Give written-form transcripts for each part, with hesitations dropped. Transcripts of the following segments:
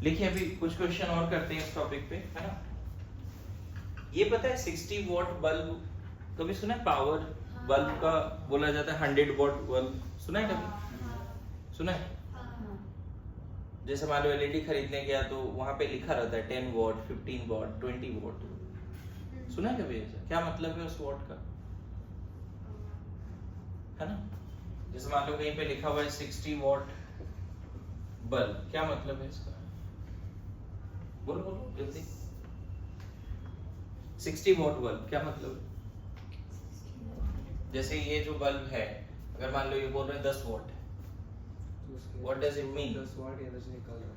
लिखिए अभी कुछ क्वेश्चन और करते हैं इस टॉपिक पे, है ना। ये पता है 60 वॉट बल्ब कभी सुना है? पावर बल्ब का बोला जाता है 100 वॉट बल्ब, सुना है कभी? सुना है? जैसे मान लो एलईडी खरीदने गया तो वहां पे लिखा रहता है 10 वॉट, 15 वॉट, 20 वॉट, सुना है कभी ऐसा? क्या मतलब है उस वॉट का, है ना। जैसे मान लो कहीं पे लिखा हुआ है 60 वॉट बल्ब, क्या मतलब है इसका? बोलो बोलो जल्दी। 60 वॉट बल्ब क्या मतलब है? जैसे ये जो बल्ब है, अगर मान लो ये बोल रहे हैं 10 watt, what does it mean? 10 watt energy निकल रहा है।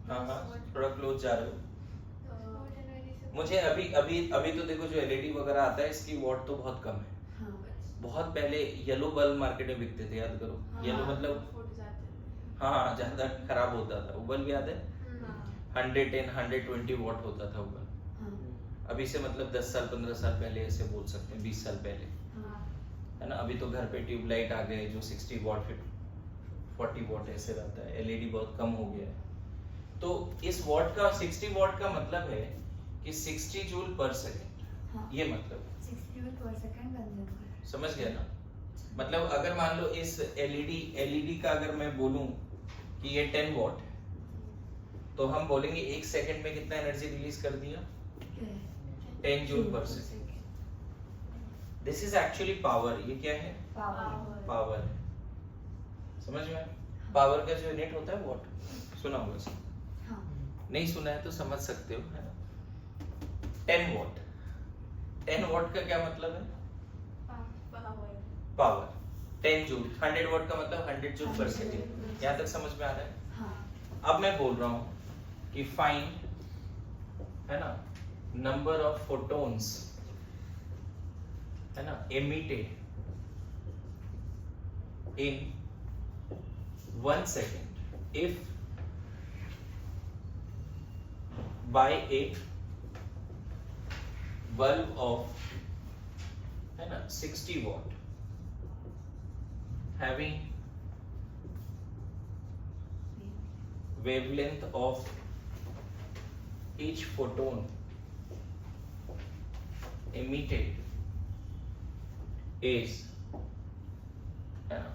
हाँ हाँ, थोड़ा क्लोज जा रहे हो। मुझे अभी अभी अभी तो देखो जो एलईडी वगैरह आता है इसकी वॉट तो बहुत कम है। बहुत पहले येलो बल्ब मार्केट में बिकते थे, याद करो। येलो मतलब हाँ ज्यादा खराब होता था वो बल्ब, याद है? 110 120 वॉट होता था वो बल्ब। अभी से मतलब 10 साल 15 साल पहले ऐसे बोल सकते हैं, 20 साल पहले, है ना। अभी तो घर पे ट्यूबलाइट आ गए जो 60 वॉट 40 वॉट ऐसे रहता है, एलईडी बहुत कम हो गया है। तो इस वॉट का 60 वॉट का मतलब है कि 60 जूल पर सेकंड, ये मतलब 60 जूल पर सेकंड कंज्यूम कर। समझ गया ना। मतलब अगर मान लो इस एलईडी का अगर मैं बोलूं कि ये 10 वॉट, तो हम बोलेंगे 1 सेकंड में कितना एनर्जी रिलीज कर दिया? 10 जूल पर second. This is actually power. ये क्या है? पावर है। समझ में? पावर का जो यूनिट होता है वॉट, सुना होगा इसको। नहीं सुना है तो समझ सकते हो, है ना। 10 वॉट, 10 वॉट का क्या मतलब है? पावर। 10 जूल, 100 वॉट का मतलब 100 जूल पर सेकंड। यहाँ तक समझ में आ रहा है? अब मैं बोल रहा हूँ कि फाइंड, है ना, नंबर ऑफ फोटॉन्स, है ना, emitted in 1 second if by a bulb of, है ना, 60 watt having wavelength of each photon emitted is, है ना,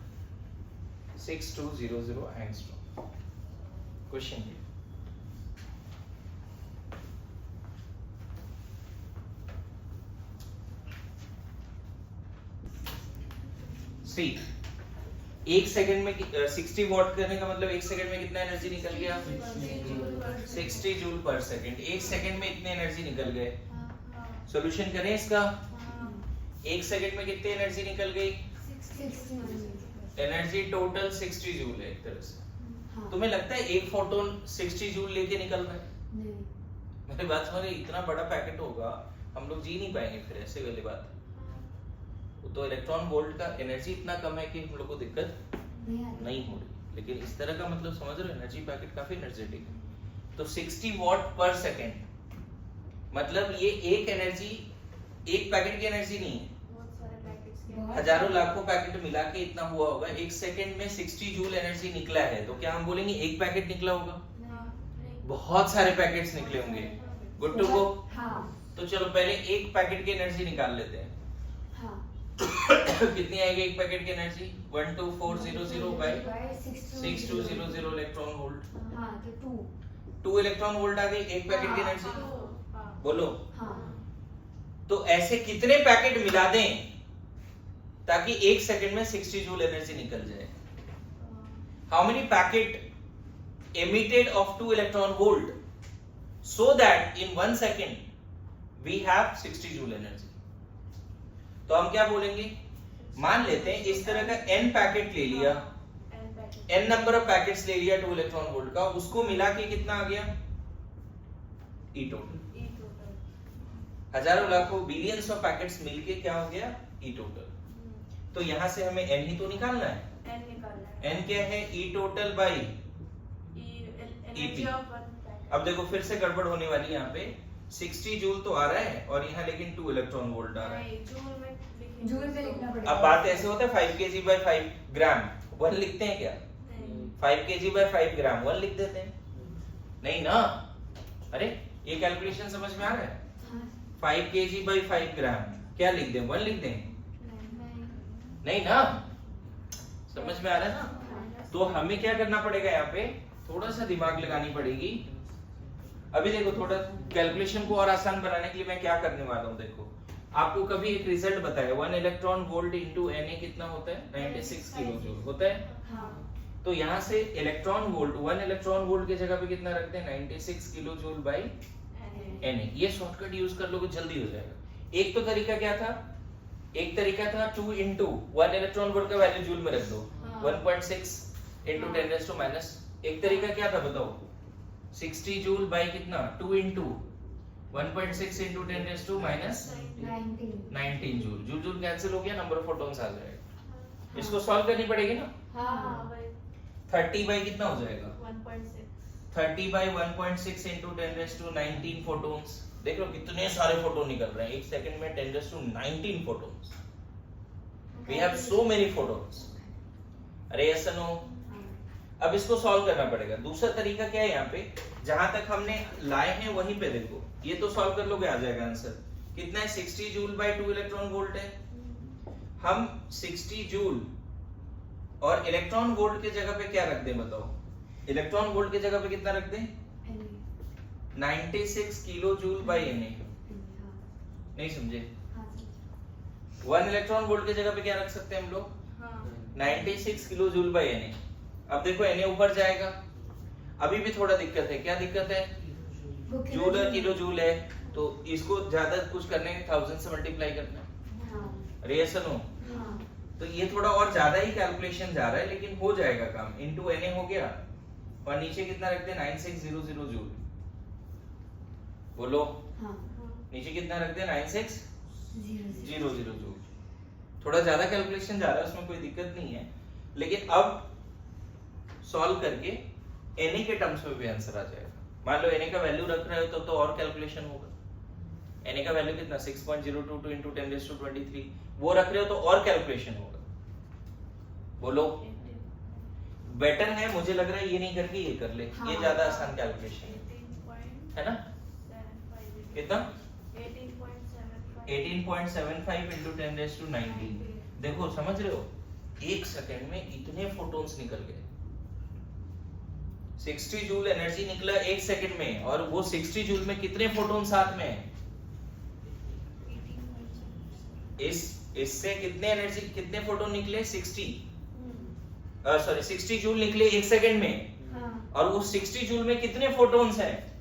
6200 angstrom। क्वेश्चन ये, सी 1 सेकंड में 60 वॉट करने का मतलब 1 सेकंड में कितना एनर्जी निकल गया? 60 जूल पर सेकंड। 1 सेकंड में इतनी एनर्जी निकल गए। सॉल्यूशन करें इसका। 1 सेकंड में कितनी एनर्जी निकल गई? एनर्जी टोटल 60 जूल है एक तरह से। तुम्हें लगता है एक फोटोन 60 जूल लेके निकल रहा है? मेरी बात समझ, इतना बड़ा पैकेट होगा हम लोग जी नहीं पाएंगे फिर, ऐसे वाली बात। तो इलेक्ट्रॉन वोल्ट का एनर्जी इतना कम है कि हम लोग को दिक्कत नहीं हो रही। लेकिन इस तरह का मतलब समझ रहे हो, एनर्जी पैकेट काफी एनर्जेटिक है। तो 60 वॉट पर सेकंड मतलब ये एक एनर्जी, एक पैकेट की एनर्जी नहीं है, हजारों लाखों पैकेट मिला के इतना हुआ होगा। 1 सेकंड में 60 जूल एनर्जी निकला है, तो क्या हम बोलेंगे एक पैकेट निकला होगा? बहुत सारे पैकेट्स निकले होंगे। Good to go. तो चलो पहले एक पैकेट की एनर्जी निकाल लेते हैं। कितनी आएगी एक पैकेट की energy? 12400 by 6200 electron volt. 2 electron volt आ गई एक पैकेट की एनर्जी। बोलो। तो ऐसे कितने पैकेट मिला दें ताकि 1 सेकंड में 60 जूल एनर्जी निकल जाए? How many packet emitted of 2 electron volt so that in 1 second we have 60 joule energy? तो हम क्या बोलेंगे? मान लेते हैं इस तरह का n पैकेट ले लिया, n नंबर ऑफ पैकेट्स ले लिया 2 इलेक्ट्रॉन वोल्ट का, उसको मिला के कितना आ गया? E total. हजारों लाखों बिलियंस ऑफ पैकेट्स मिलके क्या हो गया? E total. तो यहां से हमें n ही तो निकालना है। n क्या है? E total by EP। अब देखो फिर से गड़बड़ होने वाली है यहाँ पे। 60 जूल तो आ रहा है और यहाँ लेकिन 2 इलेक्ट्रॉन वोल्ट आ रहा है। जूल में लिखना पड़ेगा। अब बात ऐसे होता है 5 kg by 5 ग्राम 1 लिखते हैं क्या? 5 kg by 5 ग्राम 1 लिख देते हैं, नहीं ना? अरे ये कैलकुलेशन समझ में आ रहा है? 5 kg by 5 ग्राम क्या लिख दें? 1 लिख दें? नहीं ना? समझ में आ रहा है ना? तो हमें क्या करना पड़ेगा, यहाँ पे थोड़ा सा दिमाग लगानी पड़ेगी। अभी देखो, थोड़ा कैलकुलेशन को और आसान बनाने के लिए मैं क्या करने वाला हूँ। देखो, आपको कभी एक रिजल्ट बताया 1 इलेक्ट्रॉन वोल्ट इनटू Na कितना होता है? 96 किलो जूल होता है। तो यहाँ से इलेक्ट्रॉन वोल्ट 1 इलेक्ट्रॉन वोल्ट की जगह पे कितना रखते हैं? 96 किलो जूल बाई Na। ये शॉर्टकट यूज कर लोगे, जल्दी हो जाएगा। एक तो तरीका क्या था? एक तरीका था 2 इंटू 1 इलेक्ट्रॉन वोल्ट का वैल्यू जूल में रख दो, 1.6 इंटू 10⁻⁻। एक तरीका क्या था बताओ? 60 जूल बाई कितना? 2 into 1.6 into 10⁻⁻19 joule. Joule joule cancel हो गया, नंबर ऑफ फोटॉन्स आ जाएगा। इसको सॉल्व करनी पड़ेगी ना? 30 बाई कितना हो जाएगा? 30 बाई 1.6 इंटू 10⁻19 फोटॉन्स। देख लो कितने सारे फोटोन निकल रहे हैं एक सेकंड में। 10⁻19 photons. We have so many photons. अरे यस नो? अब इसको सॉल्व करना पड़ेगा। दूसरा तरीका क्या है, यहाँ पे जहां तक हमने लाए हैं वहीं पे देखो, ये तो सॉल्व कर लोगे, आ जाएगा आंसर। कितना है? 60 जूल बाई 2 इलेक्ट्रॉन वोल्ट है। हम 60 जूल और इलेक्ट्रॉन वोल्ट के जगह पे क्या रख दें बताओ? इलेक्ट्रॉन वोल्ट के जगह पे कितना रख दें? 96 किलो जूल बाई Na। नहीं समझे? 1 इलेक्ट्रॉन वोल्ट की जगह पे क्या रख सकते हैं हम लोग? 96 किलो जूल बाई Na। अब देखो Na ऊपर जाएगा, अभी भी थोड़ा दिक्कत है। क्या दिक्कत है? जूल और किलो जूल है, तो इसको ज्यादा कुछ करने के 1000 से मल्टीप्लाई करना है। अरे यस नो? तो ये थोड़ा और ज्यादा ही कैलकुलेशन जा रहा है, लेकिन हो जाएगा काम। इनटू Na हो गया, और नीचे कितना रखते हैं? 9600 जूल। बोलो। नीचे कितना रखते हैं? 9600 जूल। थोड़ा ज्यादा कैलकुलेशन जा रहा है, उसमें कोई दिक्कत नहीं है, लेकिन अब सॉल्व करके Na के टर्म्स में भी आंसर आ जाएगा। मान लो Na का वैल्यू रख रहे हो तो और कैलकुलेशन होगा। Na का वैल्यू कितना? 6.022 इंटू 10⁻23 वो रख रहे हो तो और कैलकुलेशन होगा। बोलो। बेटर है, मुझे लग रहा है ये नहीं करके ये कर ले। ये ज्यादा आसान कैलकुलेशन है ना? कितना? 18.75 इंटू 10⁻19। देखो समझ रहे हो, एक सेकंड में इतने फोटॉन्स निकल गए। 60 जूल एनर्जी निकला एक सेकंड में, और वो 60 जूल में कितने फोटॉन साथ में है? इससे कितने एनर्जी, कितने फोटॉन निकले? 60 जूल निकले एक सेकंड में, और वो 60 जूल में कितने फोटॉन्स हैं?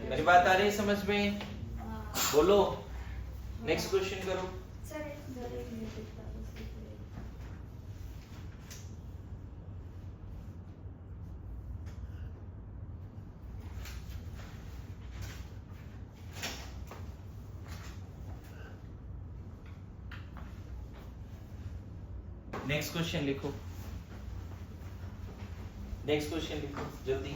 मेरी बात आ रही है समझ में? बोलो। नेक्स्ट क्वेश्चन करो। नेक्स्ट क्वेश्चन लिखो, नेक्स्ट क्वेश्चन लिखो जल्दी।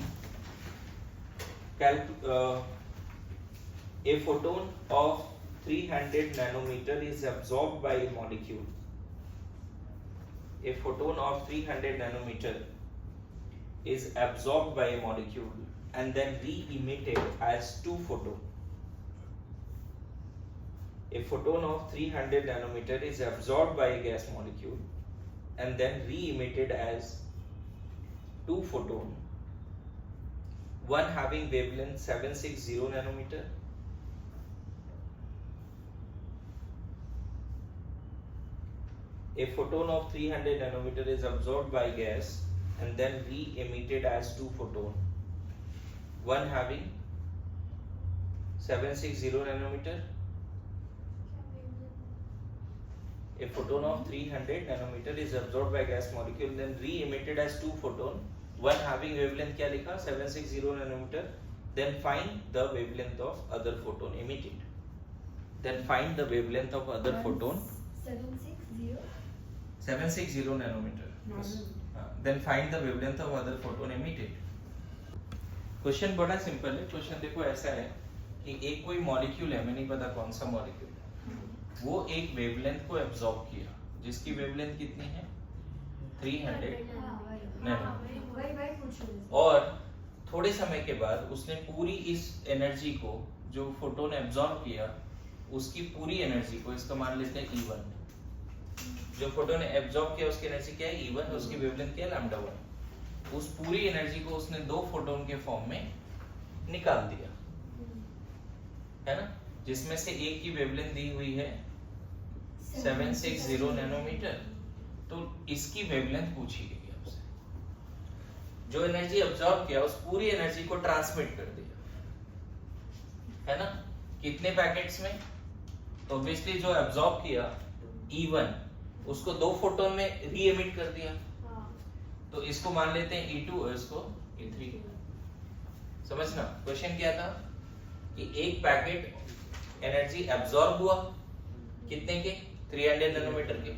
A photon of 300 nanometer is absorbed by a molecule. A photon of 300 nanometer is absorbed by a molecule and then re-emitted as 2 photon. A photon of 300 nanometer is absorbed by a gas molecule and then re-emitted as 2 photon, one having wavelength 760 nanometer A photon of 300 nanometer is absorbed by gas and then re-emitted as 2 photon, one having 760 nanometer. A photon of 300 nanometer is absorbed by gas molecule then re-emitted as 2 photon, one having wavelength क्या लिखा? 760 nanometer. Then find the wavelength of other photon emitted. Then find the wavelength of other photon. 760 nanometer. Then find the wavelength of other photon emitted. Question बड़ा simple है। Question देखो ऐसा है कि एक कोई मॉलिक्यूल है, मैं नहीं पता कौन सा मॉलिक्यूल, वो एक वेवलेंथ को एब्जॉर्ब किया, जिसकी वेवलेंथ कितनी है? 300 हाँ वही नैनो। वही पूछ रही थी। और थोड़े समय के बाद उसने पूरी इस एनर्जी को जो फोटोन एब्जॉर्ब किया उसकी पूरी एनर्जी को, इसका मान लेते हैं E1, जो फोटोन ने एब्जॉर्ब किया उसकी एनर्जी क्या है E1, उसकी वेवलेंथ क्या है λ1, उस पूरी एनर्जी को उसने दो फोटोन के फॉर्म में निकाल दिया, है ना, जिसमें से एक की वेवलेंथ दी हुई है 760 नैनोमीटर। तो इसकी वेवलेंथ पूछी गई आपसे, जो एनर्जी अब्सॉर्ब किया उस पूरी एनर्जी को ट्रांसमिट कर दिया, है ना, कितने पैकेट्स में, तो ऑब्वियसली जो अब्सॉर्ब किया E1 उसको दो फोटोन में री एमिट कर दिया, तो इसको मान लेते हैं E2 और इसको E3। समझना क्वेश्चन क्या था कि एक पैकेट एनर्जी अब्सॉर्ब हुआ कितने के 300 नैनोमीटर के,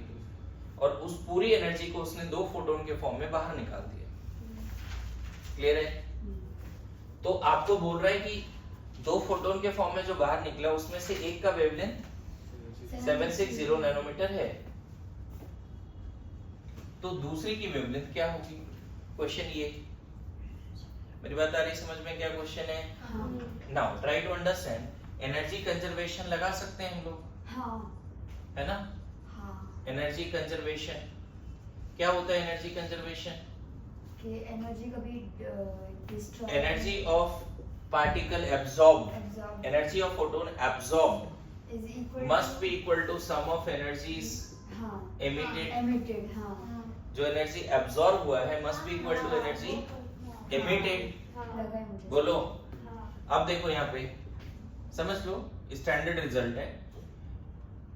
और उस पूरी एनर्जी को उसने दो फोटोन के फॉर्म में बाहर निकाल दिया। क्लियर है? तो आपको बोल रहा है कि दो फोटोन के फॉर्म में जो बाहर निकला उसमें से एक का वेवलेंथ 760 नैनोमीटर है, तो दूसरी की वेवलेंथ क्या होगी? क्वेश्चन ये, मेरी बात आ रही समझ में? क्या क्वेश्चन है? Now try to understand. Energy conservation लगा सकते हैं हम लोग, है ना? एनर्जी कंजर्वेशन क्या होता है? एनर्जी कंजर्वेशन कि एनर्जी कभी destroy, energy of particle absorbed, energy of photon absorbed is equal must be equal to sum of energies emitted. जो एनर्जी एब्सॉर्ब हुआ है must be equal to energy emitted. लगा है मुझे। बोलो। अब देखो यहाँ पे समझ लो, स्टैंडर्ड रिजल्ट है।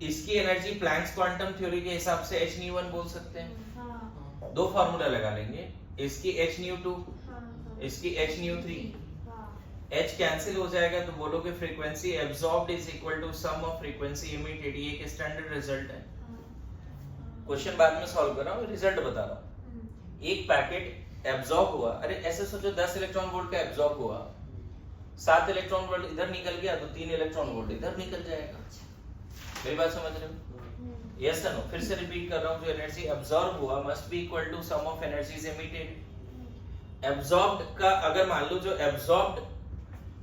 इसकी एनर्जी प्लैंक्स क्वांटम थ्योरी के हिसाब से h-1 बोल सकते हैं। दो फार्मूला लगा लेंगे, इसकी h-2, इसकी h-3। h कैंसिल हो जाएगा तो बोलोगे frequency absorbed is equal to sum of frequency emitted. ये एक स्टैंडर्ड रिजल्ट है। क्वेश्चन बाद में सॉल्व कर रहा हूँ, रिजल्ट बता रहा हूँ। एक पैकेट एब्सॉर्ब हुआ, अरे ऐसे सोचो 10 इलेक्ट्रॉन वोल्ट का एब्सॉर्ब हुआ, 7 इलेक्ट्रॉन वोल्ट इधर निकल गया तो 3 इलेक्ट्रॉन वोल्ट इधर निकल जाएगा। मेरी बात समझ रहे हो? यस या नो? फिर से रिपीट कर रहा हूँ, जो एनर्जी अब्सॉर्ब हुआ must be equal to sum of energies emitted. Absorbed का अगर मान लो जो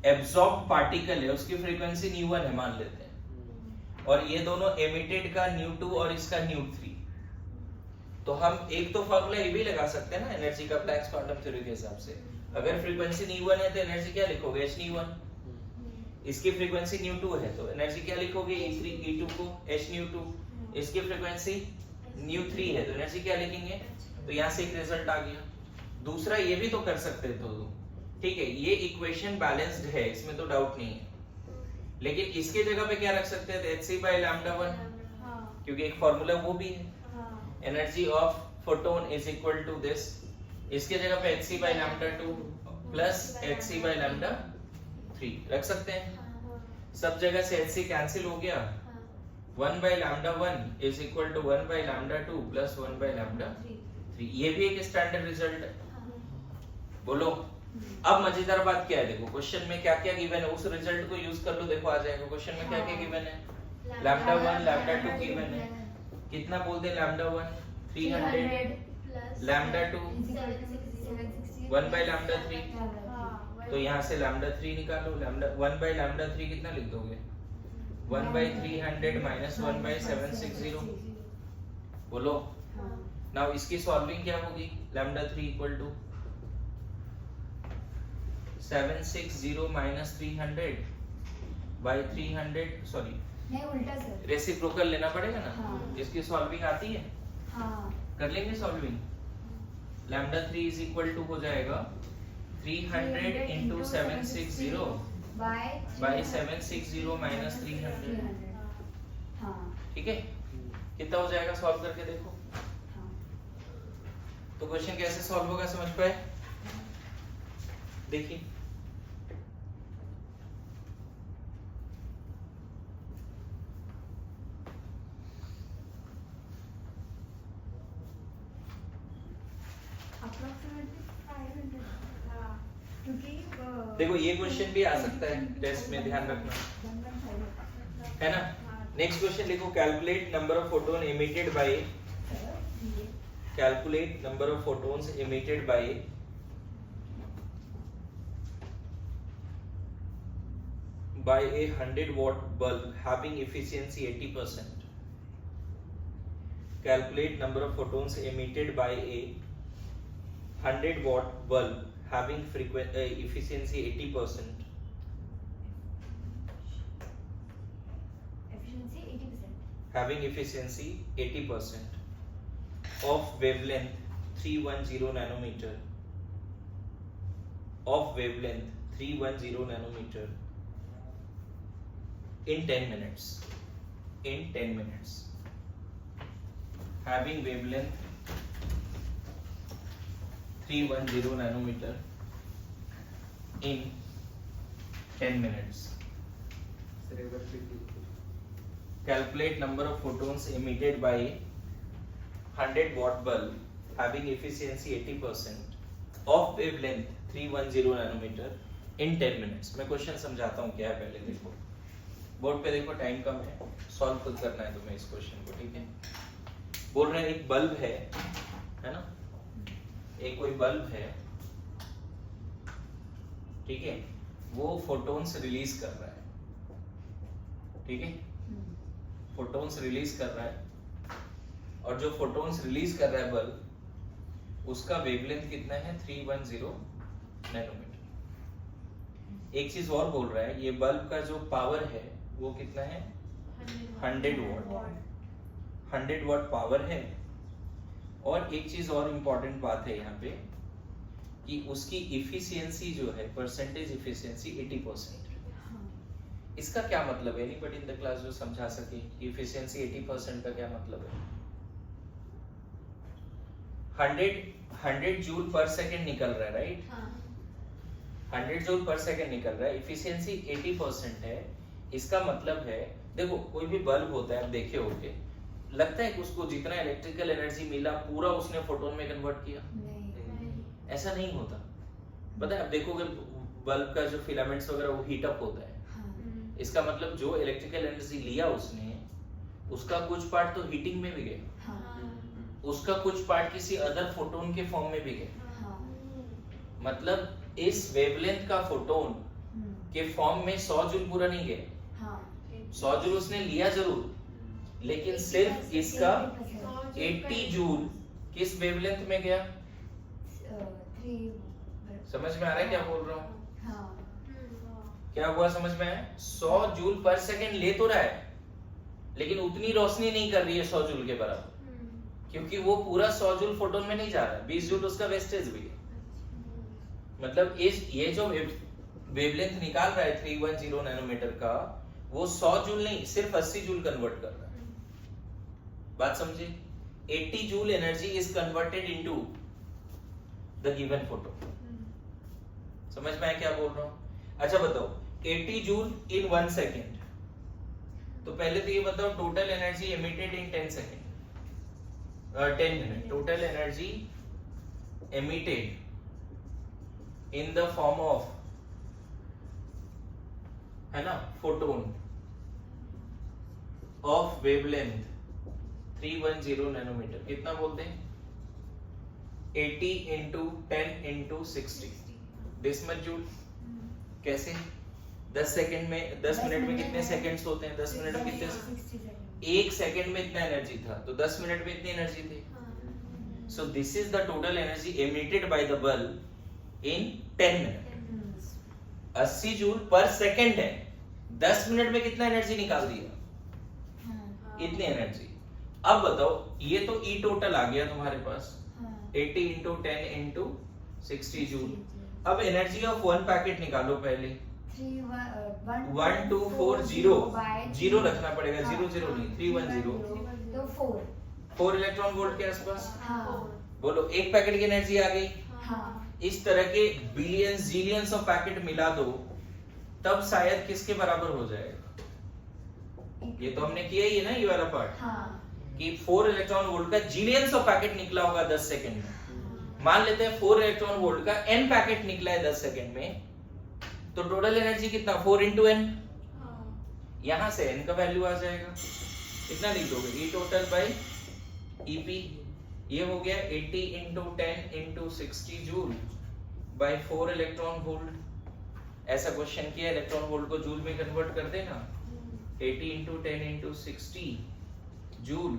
एब्सॉर्ब्ड पार्टिकल है उसकी फ्रीक्वेंसी ν1 है मान लेते हैं, और ये दोनों एमिटेड का ν2 और इसका ν3, तो हम एक तो फार्मूला ये भी लगा सकते हैं ना एनर्जी का प्लैंक्स क्वांटम थ्योरी के हिसाब से। अगर फ्रीक्वेंसी ν1 है तो एनर्जी क्या लिखोगे? h-1। इसकी फ्रीक्वेंसी ν2 है तो एनर्जी क्या लिखोगे? E2 को h-2। इसकी फ्रीक्वेंसी ν3 है तो एनर्जी क्या लिखेंगे? तो यहाँ से एक रिजल्ट आ गया। दूसरा ये भी तो कर सकते थे तो, ठीक है, ये इक्वेशन बैलेंस्ड है, इसमें तो डाउट नहीं है, लेकिन इसके जगह पे क्या रख सकते थे? hc/λ1, क्योंकि एक फार्मूला वो भी है, energy of photon is equal to this. इसके जगह पे hc/λ2 प्लस hc/λ3 रख सकते हैं। सब जगह से hc कैंसिल हो गया, 1/λ1 इज इक्वल टू 1/λ2 प्लस 1/λ3। ये भी एक स्टैंडर्ड रिजल्ट है। बोलो। अब मजेदार बात क्या है, देखो क्वेश्चन में क्या क्या गिवन है, उस रिजल्ट को यूज कर लो, देखो आ जाएगा। क्वेश्चन में क्या क्या गिवन है? λ1 λ2 गिवन है। कितना बोलते हैं? λ1 300, λ2 1/λ3, तो यहाँ से λ3 निकालो। 1/λ3 कितना लिख दोगे? 1/300 माइनस 1/760। बोलो। नाउ इसकी सॉल्विंग क्या होगी? λ3 equal to 760 minus 300 by 300, sorry नहीं उल्टा सर, रेसिप्रोकल लेना पड़ेगा ना। हाँ। इसकी सॉल्विंग आती है? कर लेंगे सॉल्विंग। λ3 इज इक्वल टू हो जाएगा 300 into 760 बाय 760 माइनस 300। ठीक है, कितना हो जाएगा? सॉल्व करके देखो। तो क्वेश्चन कैसे सॉल्व होगा समझ पाए? देखिए, देखो ये क्वेश्चन भी आ सकता है टेस्ट में, ध्यान रखना, है ना। नेक्स्ट क्वेश्चन लिखो, calculate number of photon emitted by Calculate number of photons emitted by a 100-watt bulb having efficiency 80%. Calculate number of photons emitted by a 100-watt bulb having efficiency 80%. Efficiency 80%. Having efficiency 80% of wavelength 310 nanometer. Of wavelength 310 nanometer in 10 minutes. In 10 minutes. Having wavelength 310 nanometer in 10 minutes. Sir एक बार repeat कीजिए. Calculate number of photons emitted by 100-watt bulb having efficiency 80% of wavelength 310 nanometer in 10 minutes. मैं question समझाता हूँ क्या है पहले देखो. Board पे देखो टाइम कम है, सॉल्व खुद करना है तुम्हें इस क्वेश्चन को, ठीक है. बोल रहे हैं एक बल्ब है ना, एक कोई बल्ब है, ठीक है, वो फोटोन्स रिलीज कर रहा है, ठीक है, फोटोन्स रिलीज कर रहा है, और जो फोटोन्स रिलीज कर रहा है बल्ब, उसका वेवलेंथ कितना है 310 नैनोमीटर. एक चीज और बोल रहा है, ये बल्ब का जो पावर है वो कितना है 100 वॉट. 100 वॉट पावर है. और एक चीज और इम्पोर्टेंट बात है यहाँ पे कि उसकी इफिशियंसी जो है, परसेंटेज इफिशियंसी 80%. इसका क्या मतलब है? एनीबॉडी इन द क्लास जो समझा सके कि इफिशियंसी 80% का क्या मतलब है? 100 जूल पर सेकेंड निकल रहा है, राइट? 100 जूल पर सेकेंड निकल रहा है, इफिशियंसी 80% है. इसका मतलब है, देखो कोई भी बल्ब होता है, आप देखे होंगे, लगता है कि उसको जितना इलेक्ट्रिकल एनर्जी मिला पूरा उसने फोटोन में कन्वर्ट किया? नहीं. ऐसा नहीं होता. पता है, आप देखोगे बल्ब का जो फिलामेंट्स वगैरह वो हीट अप होता है. इसका मतलब जो इलेक्ट्रिकल एनर्जी लिया उसने, उसका कुछ पार्ट तो हीटिंग में भी गया, उसका कुछ पार्ट किसी अदर फोटोन के फॉर्म में भी गया. मतलब इस वेवलेंथ का फोटोन के फॉर्म में 100 जूल पूरा नहीं गया. 100 जूल उसने लिया जरूर, लेकिन सिर्फ इसका 80 जूल किस वेवलेंथ में गया? समझ में आ रहा है क्या बोल रहा हूँ? क्या हुआ समझ में आया? 100 जूल पर सेकेंड ले तो रहा है, लेकिन उतनी रोशनी नहीं कर रही है 100 जूल के बराबर, क्योंकि वो पूरा 100 जूल फोटोन में नहीं जा रहा है. 20 जूल उसका वेस्टेज भी है. मतलब ये जो वेवलेंथ निकाल रहा है 310 नैनोमीटर का, वो 100 जूल नहीं, सिर्फ 80 जूल कन्वर्ट कर रहा है. बात समझे? 80 joule energy is converted into the given photo. समझ में आया क्या बोल रहा हूं? अच्छा बताओ, 80 जूल इन 1 सेकेंड. तो पहले तो ये बताओ, total energy emitted in 10 second, 10 minute. Total energy emitted in the form of, है ना, photon of wavelength 310 नैनोमीटर. कितना बोलते हैं? 80 into 10 into 60 डेसिमल जूल. कैसे? 10 सेकंड में, 10 मिनट में कितने सेकंड्स होते हैं? 10 मिनट में कितने? 1 सेकंड में इतना एनर्जी था, तो 10 मिनट में इतनी एनर्जी थी. So this is the total energy emitted by the bulb in 10 minute. 80 joule पर सेकंड है, 10 मिनट में कितना एनर्जी निकाल दिया? इतनी एनर्जी. अब बताओ, ये तो ई टोटल आ गया तुम्हारे पास, 80 into 10 into 60 जूल. अब एनर्जी ऑफ वन पैकेट निकालो पहले. 1240 जीरो रखना पड़ेगा, 00 नहीं, 310 तो 4 इलेक्ट्रॉन वोल्ट के आसपास. बोलो, एक पैकेट की एनर्जी आ गई. इस तरह के बिलियंस जिलियंस ऑफ पैकेट मिला दो, तब शायद किसके बराबर हो जाएगा? ये तो हमने किया ही है ना, ये वाला पार्ट, कि 4 इलेक्ट्रॉन वोल्ट का जिलियंस ऑफ पैकेट निकला होगा 10 सेकंड में. मान लेते हैं 4 इलेक्ट्रॉन वोल्ट का n पैकेट निकला है 10 सेकंड में, तो टोटल एनर्जी कितना? 4 into n. यहां से n का वैल्यू आ जाएगा. कितना लिख दोगे? E total by EP. ये हो गया 80 into 10 into 60 joule by 4 electron volt. ऐसा क्वेश्चन किया, इलेक्ट्रॉन वोल्ट को जूल में कन्वर्ट कर देना। 80 into 10 into 60 joule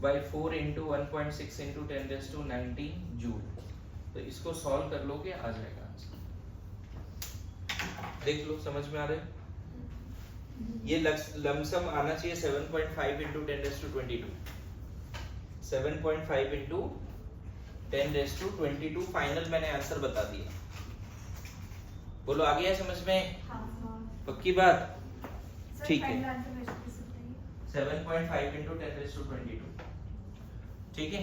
by 4 into 1.6 into 10⁻19 joule. तो इसको सॉल्व कर लोगे, आ जाएगा आंसर। देख लो, समझ में आ रहा है? ये लमसम आना चाहिए 7.5 इंटू 10⁻22। 7.5 इंटू 10⁻22 फाइनल मैंने आंसर बता दिया। बोलो, आ गया समझ में? पक्की बात? ठीक है, 7.5 इंटू 10⁻22। ठीक है।